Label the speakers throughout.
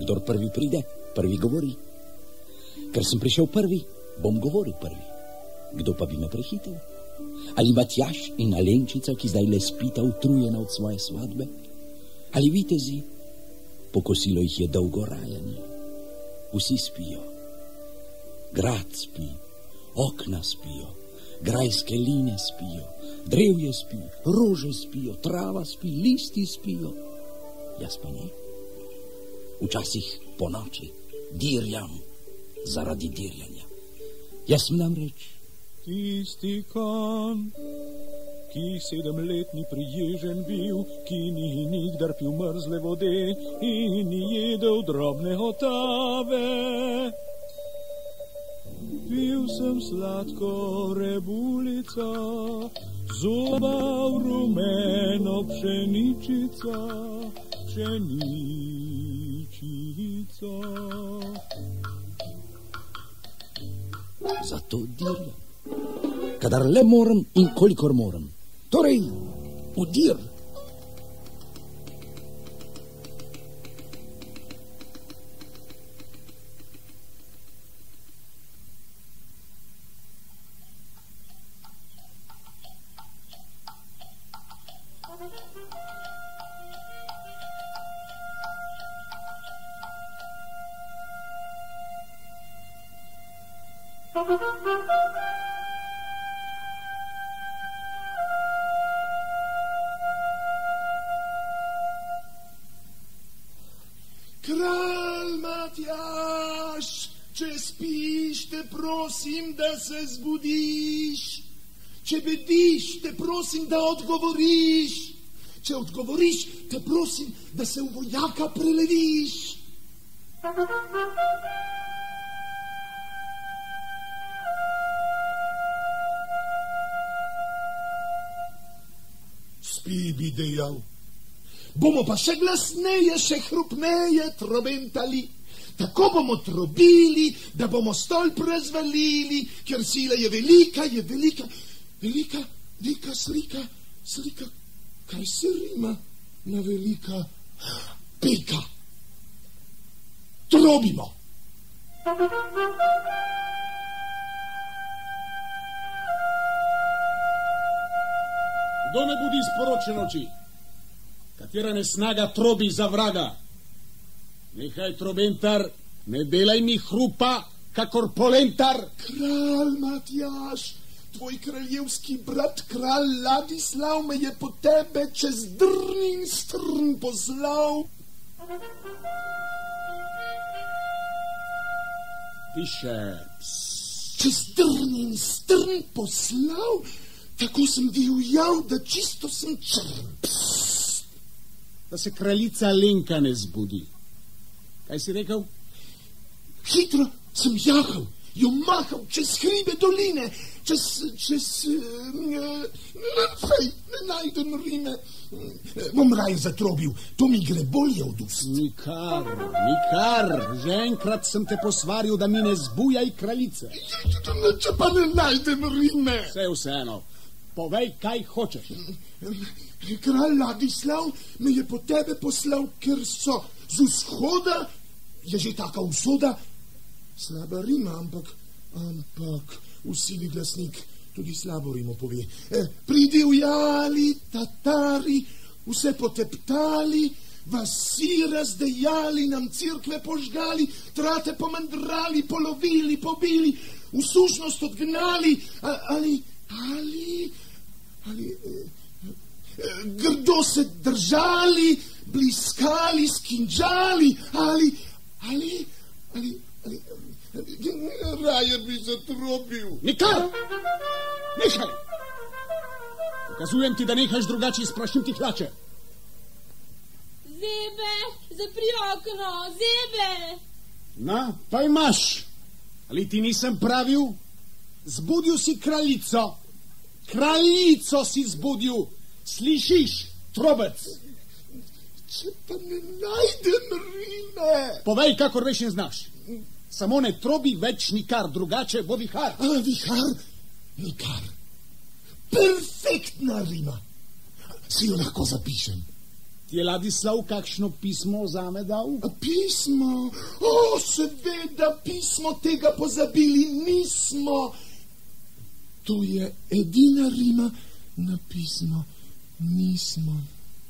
Speaker 1: Kdor prvi pride, prvi govori. Ker sem prišel prvi, bom govoril prvi. Kdo pa bi me prehitel? Ali Matjaž in Alenčica, ki zdaj le spita utrujena od svoje svadbe? Ali vitezi? Pokosilo jih je dolgo rajanje. Vsi spijo. Grad spi, okna spijo, grajske line spijo, drevje spi, rože spijo, trava spi, listi spijo. Jaz pa ne. Včasih po noči dirjam zaradi dirjanja. Jaz sem namreč
Speaker 2: tisti kan, ki 7-letni priježen bil, ki ni nikdar pil mrzle vode in ni jedel drobne otave. Pil sem sladko rebulico, zoba v rumeno pšeničico, pšeničico.
Speaker 1: Zato dirjam, kadar le moram in kolikor moram. Torej, udir.
Speaker 3: Kralj Matjaž, če spiš, te prosim, da se zbudiš. Če bediš, te prosim, da odgovoriš. Če odgovoriš, te prosim, da se v vojaka preleviš. Spi, bi dejal. Bomo pa še glasneje, še hrupneje trobentali. Tako bomo trobili, da bomo stolp razvalili, ker sila je velika, velika slika, kaj se rima na velika pika. Trobimo.
Speaker 2: Kdo me budi sporoče noči? Katera nesnaga trobi za vraga? Nehaj, trobentar, ne delaj mi hrupa, kakor polentar.
Speaker 3: Kralj Matjaž, tvoj kraljevski brat, kralj Ladislav, me je po tebe čez drn in strn poslal.
Speaker 2: Tiše.
Speaker 3: Čez drn in strn poslal, tako sem divjal, da čisto sem črn.
Speaker 2: Da se kraljica Alenka ne zbudi. Kaj si rekel?
Speaker 3: Hitro sem jahal, jo mahal čez hribe doline, fej, ne najdem rime. Bom raje zatrobil, to mi gre bolje od ust.
Speaker 2: Nikar, že enkrat sem te posvaril, da mi ne zbujaj kraljice.
Speaker 3: Če pa ne najdem rime.
Speaker 2: Vseeno, povej, kaj hočeš.
Speaker 3: Kralj Ladislav me je po tebe poslal, ker so z vzhoda, je že taka usoda, slaba rima, ampak usili glasnik tudi slabo rimo pove. Pridivjali Tatari, vse poteptali, vasi razdejali, nam cirkve požgali, trate pomendrali, polovili, pobili, v sušnost odgnali, ali grdo se držali, bliskali, skinđali, ali raje bi zatrobil.
Speaker 2: Nikar! Nehaj! Ukazujem ti, da nehaš, drugače izprašim ti hlače.
Speaker 4: Zebe, zapri okno, Zebe!
Speaker 2: Na, pa imaš. Ali ti nisem pravil? Zbudil si kraljico. Kraljico si zbudil. Slišiš, trobec?
Speaker 3: Če pa ne najdem rime.
Speaker 2: Povej, kakor veš in znaš. Samo ne trobi več nikar, drugače bo vihar.
Speaker 3: Vihar? Nikar. Perfektna rima. Si jo lahko zapišem.
Speaker 2: Ti je Ladislav kakšno pismo zame dal?
Speaker 3: Pismo? O, seveda, pismo, tega pozabili nismo. To je edina rima na pismo. Nismo.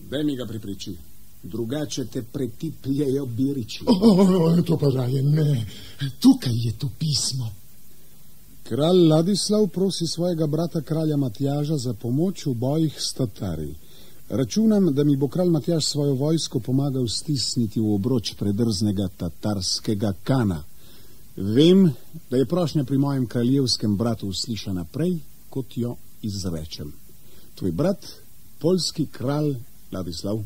Speaker 2: Daj mi ga pripriči. Drugače te pretipljejo biriči.
Speaker 3: To pa raje ne. Tukaj je to pismo.
Speaker 2: Kralj Ladislav prosi svojega brata kralja Matjaža za pomoč v bojih s Tatari. Računam, da mi bo kralj Matjaž svojo vojsko pomagal stisniti v obroč predrznega tatarskega kana. Vem, da je prošnja pri mojem kraljevskem bratu uslišana prej, kot jo izrečem. Tvoj brat, poljski kralj Ladislav.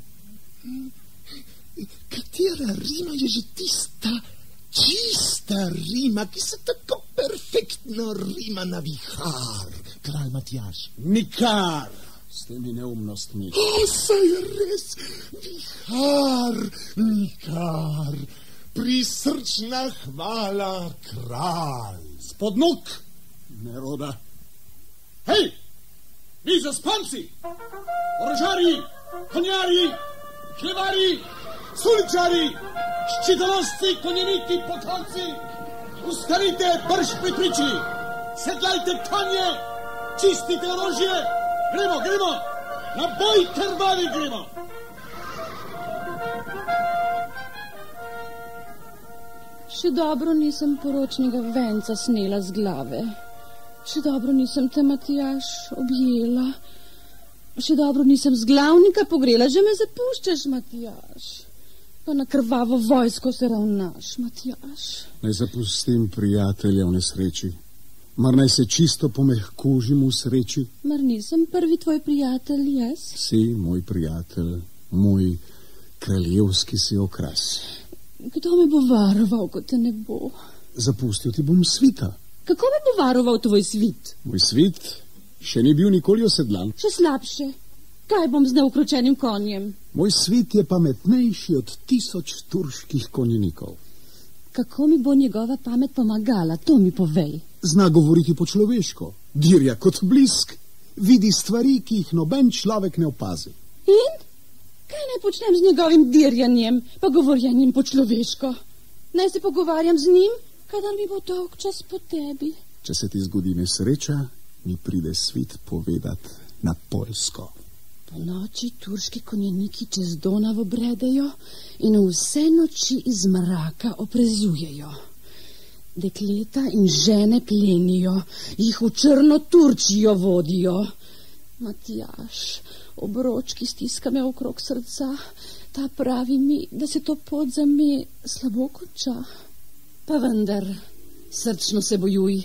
Speaker 3: Katera rima je že tista čista rima, ki se tako perfektno rima na vihar, kralj Matjaž?
Speaker 2: Nikar! S temi neumnostmi.
Speaker 3: Saj res, vihar, nikar, prisrčna hvala, kralj.
Speaker 2: Spod nog, neroda. Hej, vi zaspanci, orožari, konjari, hlevari, suličari, ščitonosci, konjeniki, potomci, ustanite brž pri priči, sedlajte konje, čistite orožje. Gremo, na boj krvavi gremo.
Speaker 4: Še dobro nisem poročnega venca snela z glave. Še dobro nisem te, Matjaž, objela. Še dobro nisem z glavnika pogrela. Že me zapuščaš, Matjaž. Pa na krvavo vojsko se ravnaš, Matjaž.
Speaker 2: Naj zapustim prijatelja v nesreči. Mar naj se čisto pomehkužim v sreči?
Speaker 4: Mar nisem prvi tvoj prijatelj, jaz?
Speaker 2: Si moj prijatelj, moj kraljevski si okras.
Speaker 4: Kdo me bo varoval, ko te ne bo?
Speaker 2: Zapustil ti bom svita.
Speaker 4: Kako me bo varoval tvoj svit?
Speaker 2: Moj svit še ni bil nikoli osedlan.
Speaker 4: Še slabše. Kaj bom z neukročenim konjem?
Speaker 2: Moj svit je pametnejši od 1000 turških konjenikov.
Speaker 4: Kako mi bo njegova pamet pomagala, to mi povej.
Speaker 2: Zna govoriti po človeško, dirja kot blisk, vidi stvari, ki jih noben človek ne opazi.
Speaker 4: In? Kaj naj počnem z njegovim dirjanjem, pa govorjenjem po človeško? Naj se pogovarjam z njim, kadar mi bo dolg čas po tebi.
Speaker 2: Če se ti zgodi nesreča, mi pride svit povedat na poljsko.
Speaker 4: Po noči turški konjeniki čez Donavo bredejo in vse noči iz mraka oprezujejo. Dekleta in žene plenijo, jih v črno Turčijo vodijo. Matjaž, obroč, ki stiska me okrog srca, ta pravi mi, da se to pot za me slabo konča. Pa vendar, srčno se bojuj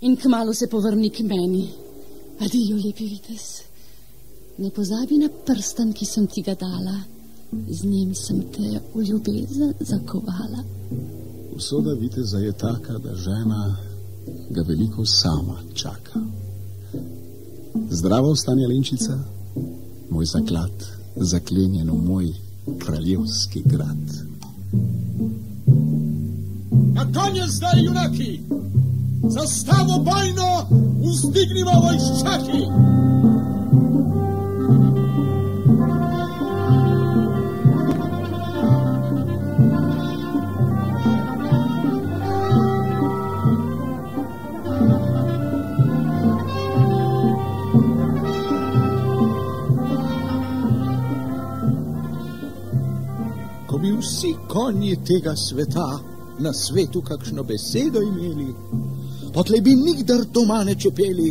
Speaker 4: in kmalu se povrni k meni. Adijo, lepi vitez. Ne pozabi na prstan, ki sem ti ga dala. Z njim sem te v ljubezen zakovala.
Speaker 2: Usoda viteza je taka, da žena ga veliko sama čaka. Zdravo, ostanja Lenčica, moj zaklad, zaklenjen v moj kraljevski grad. Na konje zdaj, junaki! Zastavo bojno vzdignimo vojščaki!
Speaker 5: Bi vsi konji tega sveta na svetu kakšno besedo imeli, potlej bi nikdar doma ne čepeli,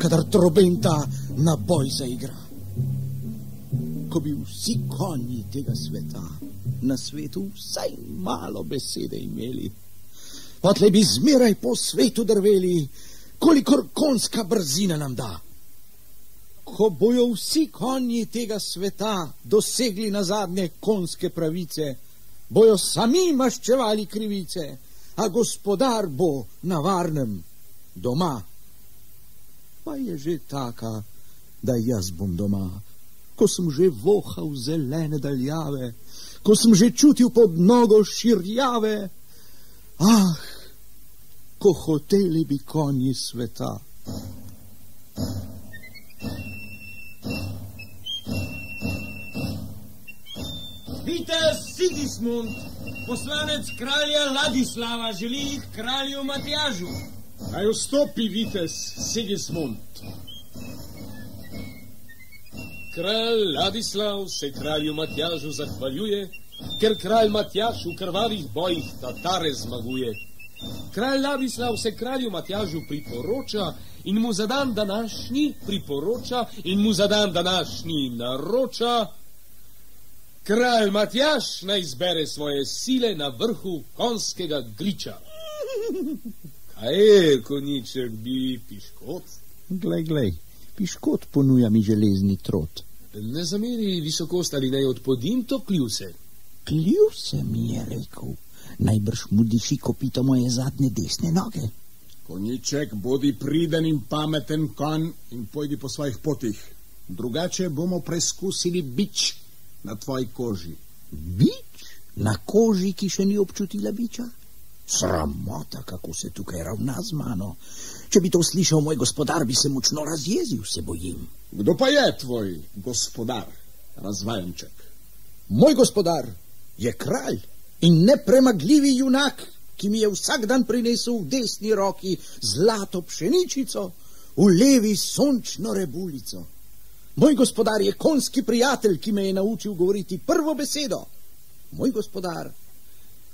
Speaker 5: kadar trobenta na boj zaigra. Ko bi vsi konji tega sveta na svetu vsaj malo besede imeli, potlej bi zmeraj po svetu drveli, kolikor konjska brzina nam da. Ko bojo vsi konji tega sveta dosegli nazadnje konjske pravice, bojo sami maščevali krivice, a gospodar bo na varnem doma. Pa je že taka, da jaz bom doma, ko sem že vohal zelene daljave, ko sem že čutil pod nogo širjave. Ah, ko hoteli bi konji sveta.
Speaker 6: Vitez Sigismund, poslanec kralja Ladislava, želi k kralju Matjažu.
Speaker 2: Naj vstopi vitez Sigismund.
Speaker 7: Kralj Ladislav se kralju Matjažu zahvaljuje, ker kralj Matjaž v krvavih bojih Tatare zmaguje. Kralj Ladislav se kralju Matjažu priporoča in mu za dan današnji naroča. Kralj Matjaž naj izbere svoje sile na vrhu konjskega griča. Kaj je, konjiček, bi piškot?
Speaker 5: Glej, piškot ponuja mi železni trot.
Speaker 7: Ne zameri visokost, ali naj odpodim to kljuse.
Speaker 1: Kljuse mi je rekel. Najbrž mu diši kopito moje zadnje desne noge.
Speaker 2: Konjiček, bodi priden in pameten konj in pojdi po svojih potih. Drugače bomo preskusili bič na tvoji koži.
Speaker 1: Bič? Na koži, ki še ni občutila biča? Sramota, kako se tukaj ravna z mano. Če bi to slišal moj gospodar, bi se močno razjezil, se bojim.
Speaker 2: Kdo pa je tvoj gospodar, razvajenček?
Speaker 5: Moj gospodar je kralj in nepremagljivi junak, ki mi je vsak dan prinesel v desni roki zlato pšeničico, v levi sončno rebulico. Moj gospodar je konjski prijatelj, ki me je naučil govoriti prvo besedo. Moj gospodar,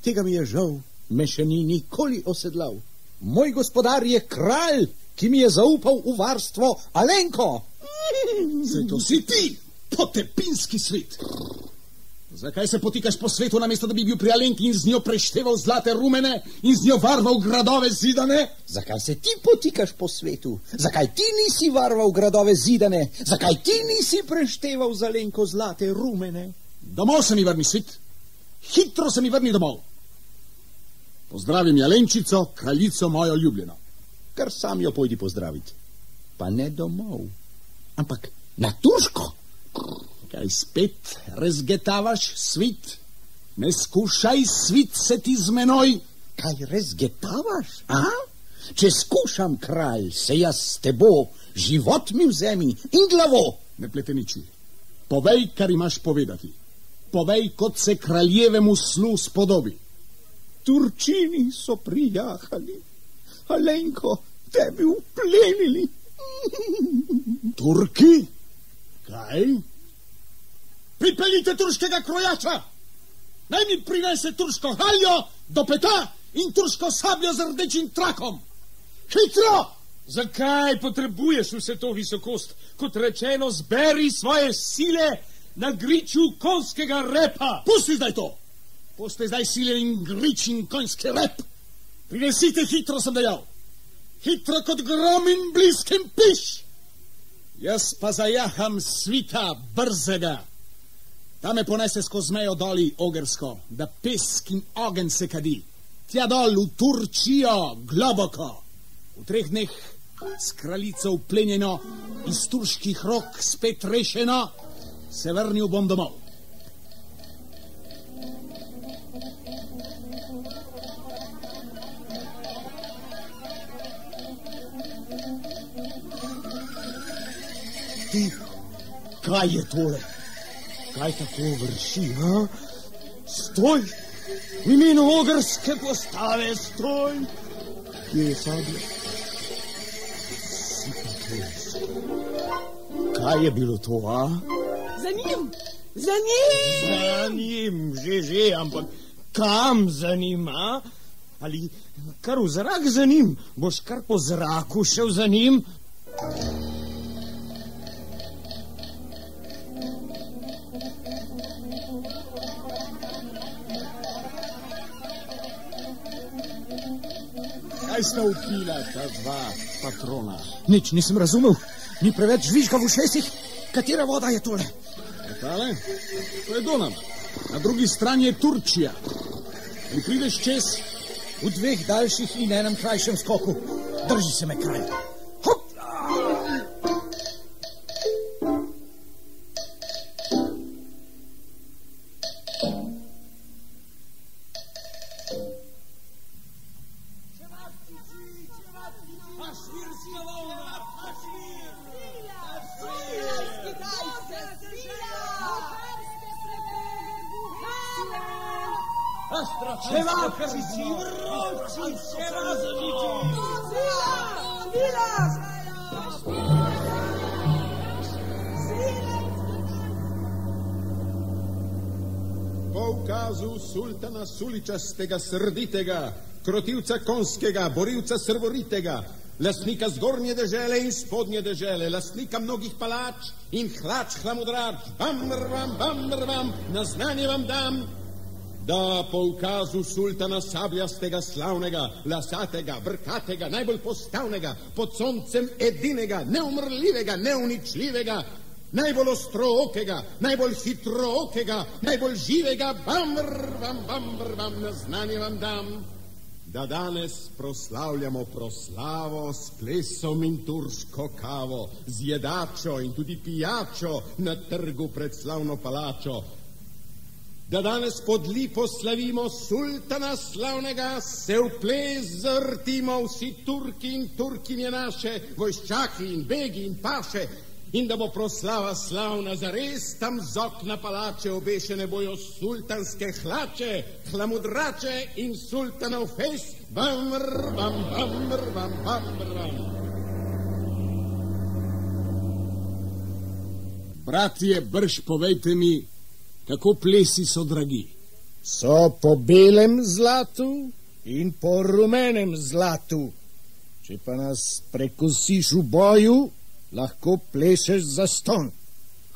Speaker 5: tega mi je žal, me še ni nikoli osedlal. Moj gospodar je kralj, ki mi je zaupal v varstvo Alenko.
Speaker 2: Zdaj to si ti, potepinski svet. Zakaj se potikaš po svetu, namesto da bi bil pri Alenki in z njo prešteval zlate rumene in z njo varval gradove zidane?
Speaker 5: Zakaj se ti potikaš po svetu? Zakaj ti nisi varval gradove zidane? Zakaj ti nisi prešteval z Alenko zlate rumene?
Speaker 2: Domov se mi vrni, svit. Hitro se mi vrni domov. Pozdravim Jalenčico, kraljico mojo ljubljeno.
Speaker 5: Kar sam jo pojdi pozdraviti. Pa ne domov, ampak na Turško.
Speaker 2: Kaj spet rezgetavaš, svit? Ne skušaj, svit, se ti z menoj.
Speaker 5: Kaj rezgetavaš, a? Če skušam, kralj, se jaz s tebo, život mi vzemi in glavo.
Speaker 2: Ne pleteniči. Povej, kar imaš povedati. Povej, kot se kraljevemu slu spodobi.
Speaker 5: Turčini so prijahali. Alenko, tebi uplenili.
Speaker 2: Turki? Kaj? Pripeljite turškega krojača. Naj mi prinese turško haljo do peta in turško sabljo z rdečim trakom. Hitro!
Speaker 7: Zakaj potrebuješ vse to visokost? Kot rečeno, zberi svoje sile na griču konjskega repa.
Speaker 2: Pusti zdaj to! Pusti zdaj sile in grič in konjski rep. Prinesite hitro, sem dejal. Hitro kot grom in bliskem piš. Jaz pa zajaham svita brzega. Da me ponese skozi mejo doli Ogrsko, da pesk in ogen se kadi. Tja dol v Turčijo, globoko. V 3 dneh s kraljico uplenjeno, iz turških rok spet rešeno, se vrnil bom domov.
Speaker 5: Ti, kaj je tole? Kaj tako vrši, a? Stoj! V imenu ogrske postave, stoj! Kje je sablja? Si pa tole. Kaj je bilo to, a?
Speaker 8: Za njim! Za njim!
Speaker 6: Za njim, že, ampak kam za njim, a? Ali kar v zrak za njim? Boš kar po zraku šel za njim?
Speaker 2: Kaj sta upila ta dva patrona?
Speaker 5: Nič nisem razumel. Ni preveč žvižga v ušesih. Katera voda je tole?
Speaker 2: Tale? To je Donav. Na drugi strani je Turčija. Ali prideš čez?
Speaker 5: V 2 daljših in 1 krajšem skoku. Drži se me, kralj. Hop!
Speaker 2: Po ukazu sultana suličastega, srditega, krotivca konskega, borilca srvoritega, lastnika zgornje dežele in spodnje dežele, lastnika mnogih palač in hlač hlamudrač, bam, na znanje vam dam, da po ukazu sultana sabljastega, slavnega, lasatega, brkatega, najbolj postavnega, pod soncem edinega, neumrljivega, neuničljivega, najbolj ostrookega, najbolj hitrookega, najbolj živega, bam, na znanje vam dam, da danes proslavljamo proslavo s plesom in turško kavo, z jedačo in tudi pijačo na trgu pred slavno palačo, da danes pod lipo slavimo sultana slavnega, se v ples zvrtimo vsi Turki in Turkinje naše, vojščaki in begi in paše, in da bo proslava slavna zares, tam z okna palače obešene bojo sultanske hlače, hlamudrače in sultanov fez, bam. Bratje, brž povejte mi, kako plesi so dragi?
Speaker 6: So po belem zlatu in po rumenem zlatu. Če pa nas prekosiš v boju, lahko plešeš zastonj.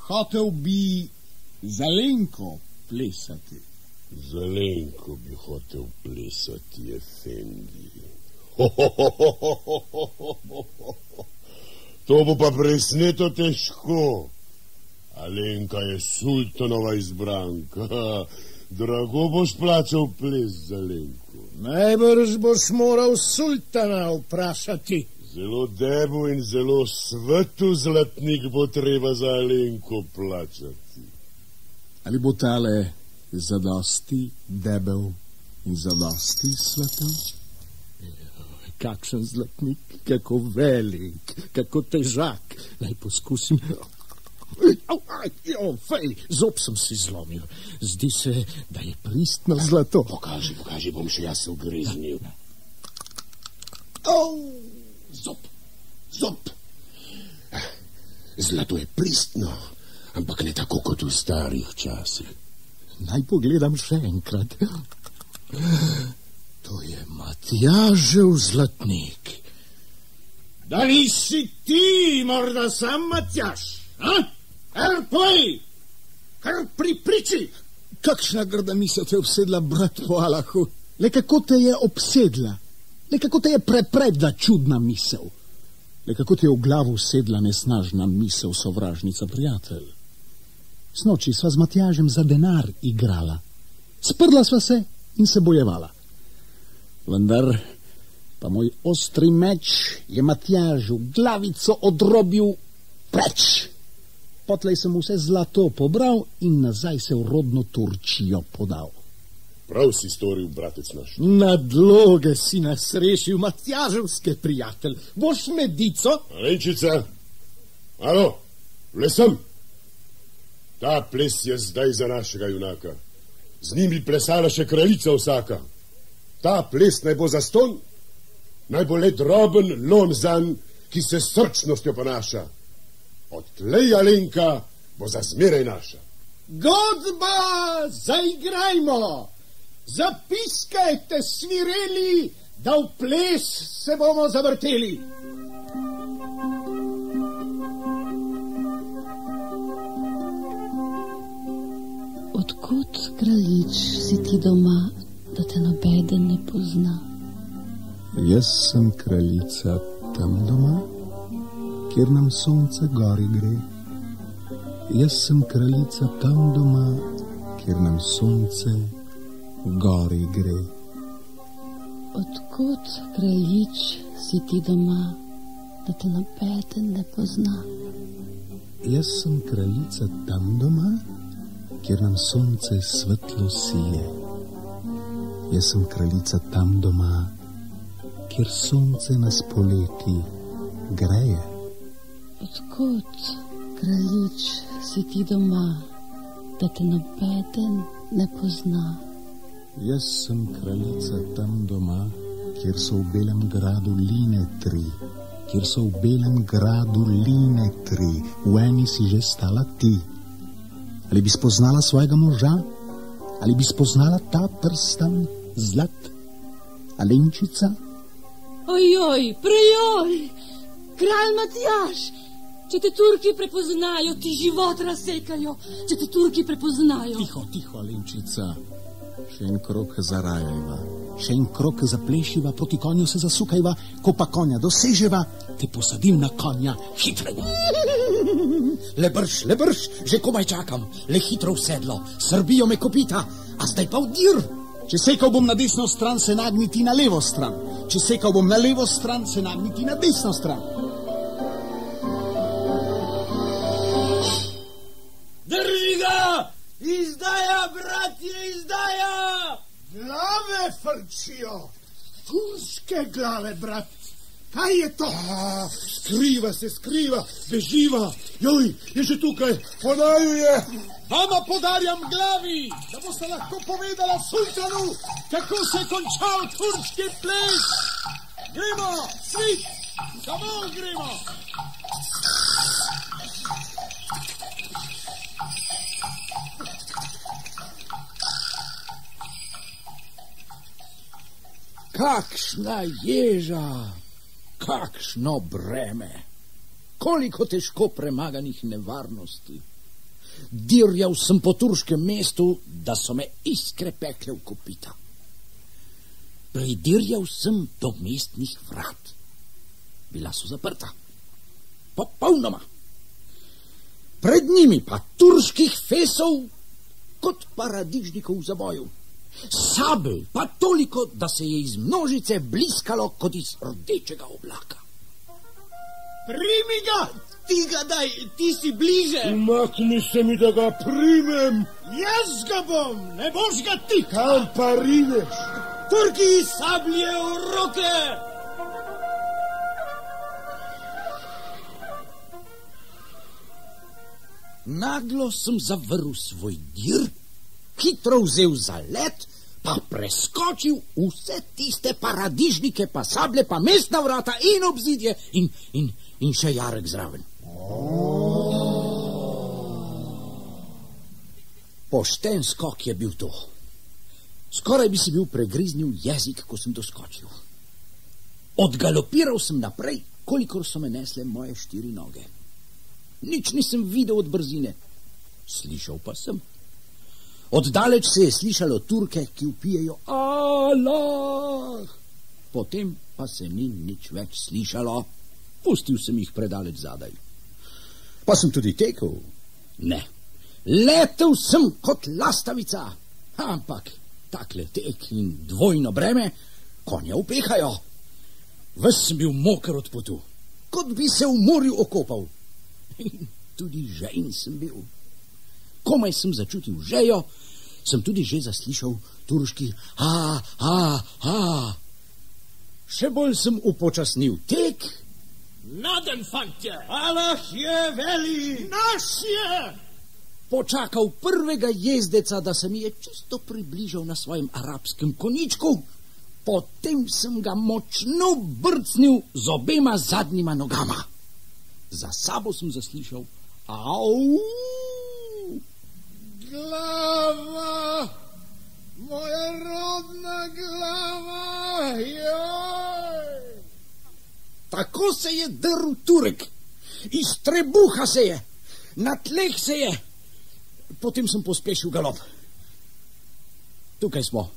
Speaker 2: Hotel bi Zelenko plesati.
Speaker 9: Zelenko bi hotel plesati, efendi. To bo pa presneto težko. Alenka je sultanova izbranka. Drago boš plačal ples za Alenko.
Speaker 6: Najbrž boš moral sultana vprašati.
Speaker 9: Zelo debel in zelo svetu zlatnik bo treba za Alenko plačati.
Speaker 2: Ali bo tale zadosti debel in zadosti svetel?
Speaker 6: Kakšen zlatnik, kako velik, kako težak. Naj poskusim. Fej, zob sem si zlomil. Zdi se, da je pristno zlato.
Speaker 9: Pokaži, bom še jaz se ugreznil. Zob. Zlato je pristno, ampak ne tako kot v starih časih.
Speaker 6: Naj pogledam še enkrat. To je Matjažev zlatnik. Da nisi ti morda sam Matjaž, a? Povej, kar pripriči.
Speaker 2: Kakšna grda misel te obsedla, brat po Alahu?
Speaker 6: Le kako te je obsedla? Le kako te je prepredla čudna misel? Le kako te je v glavu sedla nesnažna misel, sovražnica prijatelj? Snoči sva z Matjažem za denar igrala. Sprla sva se in se bojevala. Vendar pa moj ostri meč je Matjažu glavico odrobil preč. Potlej sem vse zlato pobral in nazaj se v rodno Turčijo podal.
Speaker 9: Prav si storil, bratec naš.
Speaker 6: Nadloge si nas rešil, Matjaževske prijatelj. Boš medico?
Speaker 9: Alenčica, alo, plesam. Ta ples je zdaj za našega junaka. Z njim bi plesala še kraljica vsaka. Ta ples naj bo zastonj, naj bo le droben lon zanj, ki se s srčnostjo ponaša. Odtlej Alenka bo za zmeraj naša.
Speaker 6: Godba, zaigrajmo! Zapiskajte svireli, da v ples se bomo zavrteli.
Speaker 4: Odkot, kraljič, si ti doma, da te nobeden ne pozna?
Speaker 5: Jaz sem kraljica tam doma, kjer nam sonce gori gre. Jaz sem kraljica tam doma, kjer nam sonce gori gre.
Speaker 4: Odkot, kraljič, si ti doma, da te nobeden ne pozna?
Speaker 5: Jaz sem kraljica tam doma, kjer nam sonce svetlo sije. Jaz sem kraljica tam doma, kjer sonce nas poleti greje.
Speaker 4: Odkot, kraljič, si ti doma, da te nobeden ne pozna?
Speaker 6: Jaz sem kraljica tam doma, kjer so v belem gradu line tri, kjer so v belem gradu line tri, v eni si že stala ti. Ali bi spoznala svojega moža? Ali bi spoznala ta prstan zlat? Alenčica?
Speaker 8: Ojoj, prejoj, kralj Matjaž, če te Turki prepoznajo, ti život razsekajo, če te Turki prepoznajo.
Speaker 6: Tiho, tiho, Alenčica. Še en krog zarajajva, še en krog zaplešiva, proti konju se zasukajva, ko pa konja doseževa, te posadim na konja hitrega. Le brž, že komaj čakam, le hitro v sedlo, srbijo me kopita, a zdaj pa vdir.
Speaker 5: Če sekal bom na desno stran, se nagniti na levo stran. Če sekal bom na levo stran, se nagniti na desno stran.
Speaker 7: Drži ga! Izdaja, bratje, izdaja!
Speaker 3: Glave frčijo. Turške glave, brat. Kaj je to?
Speaker 9: Skriva se, beživa. Joj, je že tukaj, podajuje.
Speaker 2: Vama podarjam glavi, da boste lahko povedala sultanu, kako se je končal turški ples. Gremo, svit, samo gremo.
Speaker 1: Kakšna ježa, kakšno breme, koliko težko premaganih nevarnosti. Dirjal sem po turškem mestu, da so me iskre pekle v kopita. Pridirjal sem do mestnih vrat. Bila so zaprta. Popolnoma. Pred njimi pa turških fesov kot paradižnikov v zaboju. Sabelj pa toliko, da se je iz množice bliskalo kot iz rdečega oblaka.
Speaker 7: Primi ga! Ti ga daj, ti si bliže!
Speaker 9: Umakni se mi, da ga primem!
Speaker 2: Jaz ga bom, ne boš ga ti!
Speaker 9: Kam pa rineš?
Speaker 7: Turki, sablje v roke!
Speaker 1: Naglo sem zavrl svoj dir, hitro vzel zalet, pa preskočil vse tiste paradižnike, pa sable, pa mestna vrata in obzidje in še jarek zraven. Pošten skok je bil to. Skoraj bi si bil pregriznil jezik, ko sem doskočil. Odgalopiral sem naprej, kolikor so me nesle moje 4 noge. Nič nisem videl od brzine. Slišal pa sem. Oddaleč se je slišalo Turke, ki vpijejo Allah. Potem pa se ni nič več slišalo. Pustil sem jih predaleč zadaj. Pa sem tudi tekel. Ne, letel sem kot lastavica. Ampak takle tek in dvojno breme konja upehajo. Ves sem bil moker od potu, kot bi se v morju okopal. In tudi žejn sem bil. Komaj sem začutil žejo, sem tudi že zaslišal turški ha. Še bolj sem upočasnil tek.
Speaker 7: Naden, fantje! Allah je veli!
Speaker 2: Naš je!
Speaker 1: Počakal prvega jezdeca, da se mi je čisto približal na svojem arabskem konjičku, potem sem ga močno brcnil z obema zadnjima nogama. Za sabo sem zaslišal au!
Speaker 3: Glava! Moja rodna glava! Joj!
Speaker 1: Tako se je drl Turek. Iz trebuha se je. Na tleh se je. Potem sem pospešil galop. Tukaj smo.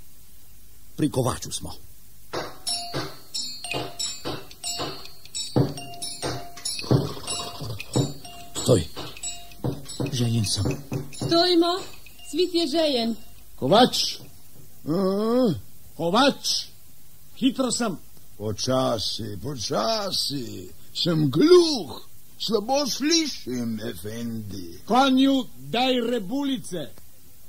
Speaker 1: Pri kovaču smo. Stoj. Žejen sem.
Speaker 8: Stojmo, svit je žejen.
Speaker 2: Kovač. Kovač. Hitro sem.
Speaker 3: Počasi. Sem gluh. Slabo slišim, efendi.
Speaker 2: Konju daj rebulice.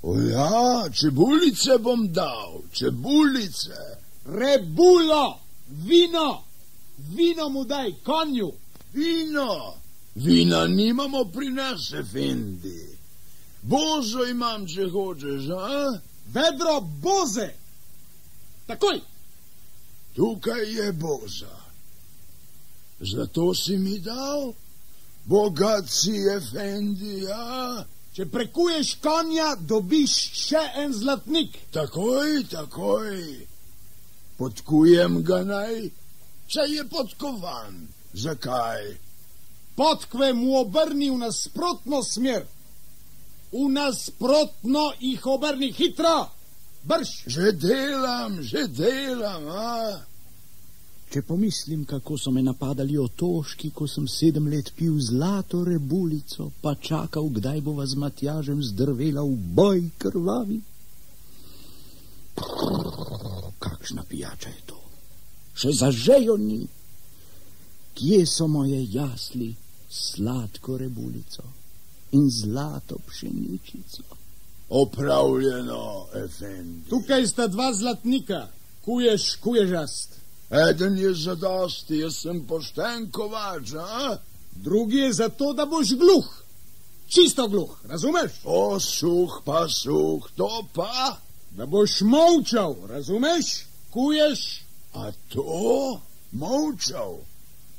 Speaker 3: O ja, čebulice bom dal, čebulice.
Speaker 2: Rebulo, vino. Vino mu daj, konju.
Speaker 3: Vina nimamo pri nas, efendi. Bozo imam, če hočeš, a?
Speaker 2: Vedro boze! Takoj!
Speaker 3: Tukaj je boza. Zato si mi dal? Bogat si, efendi, ja?
Speaker 2: Če prekuješ konja, dobiš še en zlatnik.
Speaker 3: Takoj, takoj. Podkujem ga naj, če je podkovan. Zakaj?
Speaker 2: Podkve mu obrni v nasprotno smer. V nasprotno jih obrni hitro. Brž.
Speaker 3: Že delam, a?
Speaker 1: Če pomislim, kako so me napadali otoški, ko sem 7 let pil zlato rebulico, pa čakal, kdaj bova z Matjažem zdrvela v boj krvavi. Kakšna pijača je to? Še zažejo ni. Kje so moje jasli, sladko rebulico in zlato pšeničico?
Speaker 3: Opravljeno, efendi.
Speaker 2: Tukaj sta 2 zlatnika. Kuježast.
Speaker 3: Eden je zadosti, jaz sem pošten kovač, a?
Speaker 2: Drugi je zato, da boš gluh. Čisto gluh, razumeš?
Speaker 3: O, suh, to pa?
Speaker 2: Da boš molčal, razumeš? Kuješ?
Speaker 3: A to? Molčal?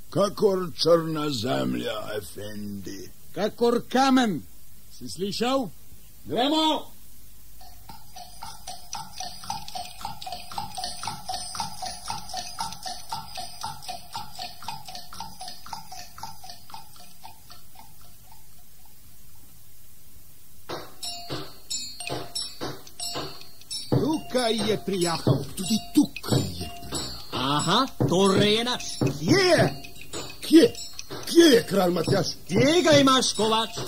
Speaker 3: Kakor črna zemlja, efendi.
Speaker 2: Kakor kamen. Si slišal? Gremo! Tukaj je prijahal.
Speaker 3: Tudi tukaj je prijahal.
Speaker 7: Aha, torej je naš.
Speaker 3: Kje je kralj Matjaž?
Speaker 7: Kje ga imaš, kovač?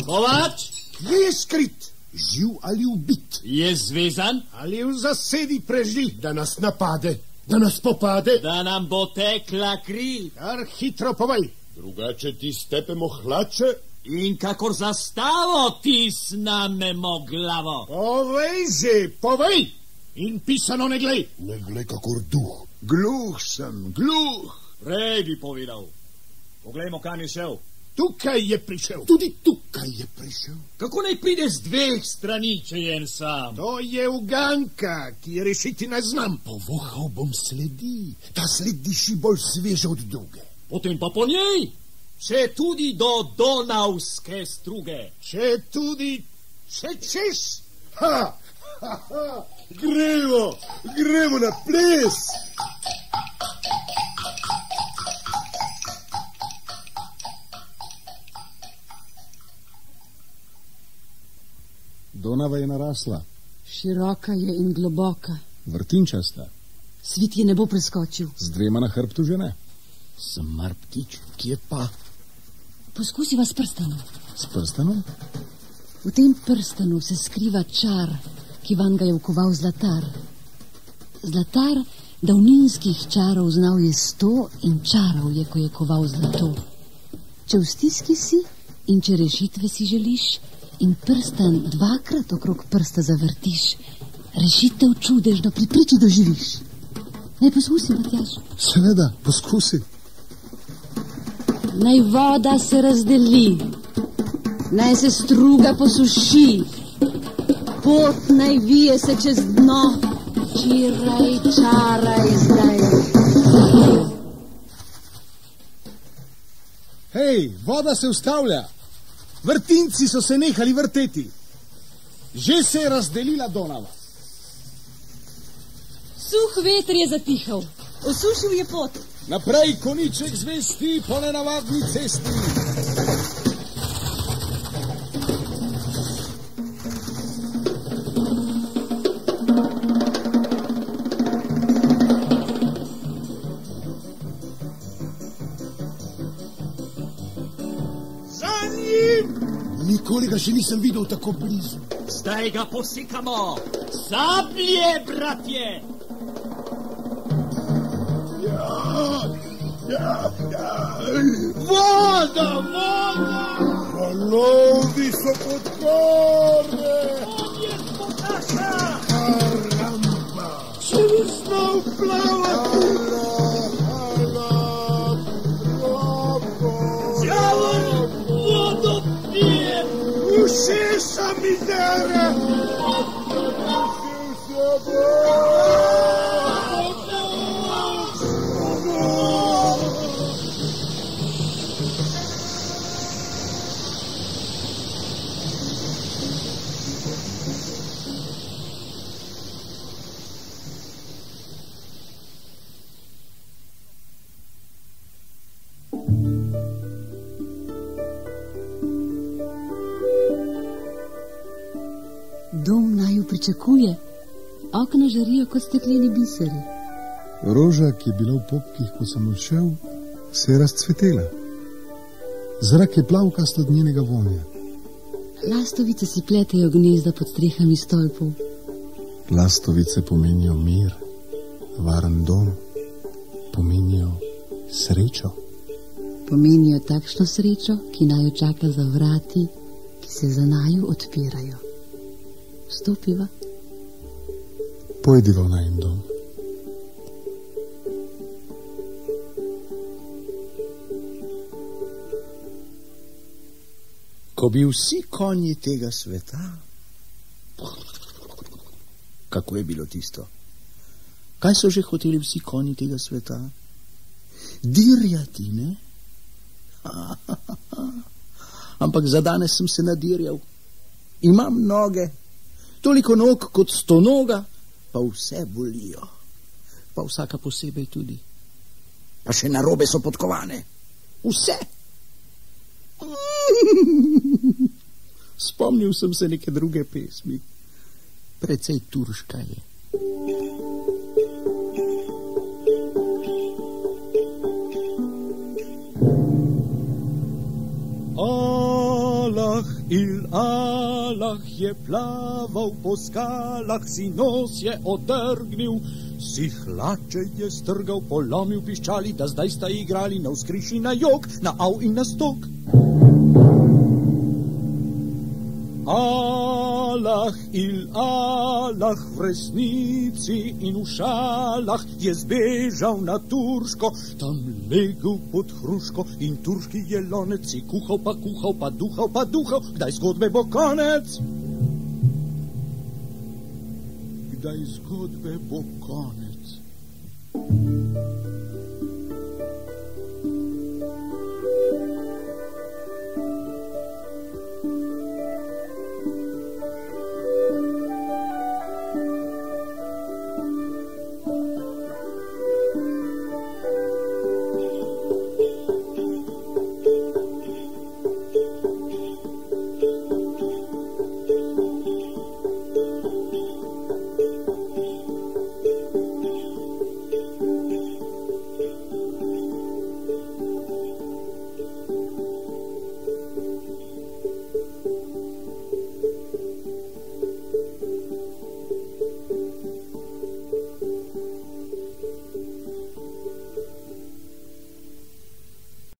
Speaker 7: Kovač?
Speaker 3: Kje je skrit? Živ ali ubit?
Speaker 7: Je zvezan?
Speaker 3: Ali v zasedi preži? Da nas napade, da nas popade?
Speaker 7: Da nam bo tekla kri.
Speaker 3: Kar hitro povej.
Speaker 9: Drugače ti stepemo hlače?
Speaker 7: In kakor zastavo ti snamemo glavo.
Speaker 3: Povej že, povej.
Speaker 2: In pisano ne glej.
Speaker 3: Ne glej kakor duh. Gluh sem, gluh.
Speaker 7: Prej bi povedal. Poglejmo, kam je šel.
Speaker 2: Tukaj je prišel.
Speaker 3: Tudi tukaj je prišel.
Speaker 7: Kako naj pride z 2 strani, če je en sam?
Speaker 3: To je uganka, ki je rešiti ne znam. Povohal bom sledi. Ta sled diši bolj sveže od druge.
Speaker 7: Potem pa po njej. Če tudi do Donavske struge.
Speaker 3: Če tudi, če češ. Gremo na ples.
Speaker 6: Donava je narasla.
Speaker 4: Široka je in globoka.
Speaker 6: Vrtinčasta.
Speaker 4: Svit je ne bo preskočil.
Speaker 6: Z 2 na hrbtu že ne.
Speaker 1: Sem mar ptič, kje pa?
Speaker 4: Poskusiva s prstanom.
Speaker 6: S prstanom?
Speaker 4: V tem prstanu se skriva čar, ki vam ga je vkoval zlatar. Zlatar davninskih čarov znal je 100 in čarov je, ko je koval zlato. Če v stiski si in če rešitve si želiš in prstan 2krat okrog prsta zavrtiš, rešitev čudežno pri priči doživiš. Naj poskusi, Matjaž?
Speaker 6: Seveda, poskusi.
Speaker 4: Naj voda se razdeli, naj se struga posuši, pot naj vije se čez dno, čaraj zdaj.
Speaker 2: Hej, voda se ustavlja. Vrtinci so se nehali vrteti. Že se je razdelila Donava.
Speaker 8: Suh veter je zatihal. Osušil je pot.
Speaker 2: Naprej koniček zvesti po nenavadni cesti.
Speaker 3: Za njim! Nikoli ga še nisem videl tako blizu.
Speaker 7: Zdaj ga posikamo. Sablje, bratje!
Speaker 3: Voda! Valovi so pod gore!
Speaker 7: Odjed potaša!
Speaker 3: Karamba! Če bi znal plavati!
Speaker 7: Djavol, vodo pije!
Speaker 3: Ušeša mi dere!
Speaker 4: pričakuje. Okna žarijo kot stekleni biseri.
Speaker 10: Roža, ki je bila v popkih, ko sem odšel, se je razcvetela. Zrak je plavkast od njenega vonja.
Speaker 4: Lastovice si pletejo gnezda pod strehami stolpov.
Speaker 10: Lastovice pomenijo mir, varen dom, pomenijo srečo.
Speaker 4: Pomenijo takšno srečo, ki naju čaka za vrati, ki se za naju odpirajo. Vstopiva.
Speaker 10: Pojdiva v najin dom.
Speaker 5: Ko bi vsi konji tega sveta... Kako je bilo tisto? Kaj so že hoteli vsi konji tega sveta? Dirjati, ne? Ampak za danes sem se nadirjal. Imam noge, toliko nog kot 100 noga, pa vse bolijo. Pa vsaka posebej tudi. Pa še narobe so podkovane. Vse. Spomnil sem se neke druge pesmi. Precej turška je.
Speaker 11: Allah je plaval po skalah, si nos je odrgnil, si hlače je strgal, polomil piščali, da zdaj sta igrali na vzkriši, na jok, na av in na stok. Allah v resnici in v šalah je zbežal na Turško, tam legel pod hruško in turški jelonec si kuhal, pa duhal, kdaj zgodbe bo konec? Kdaj zgodbe bo konec?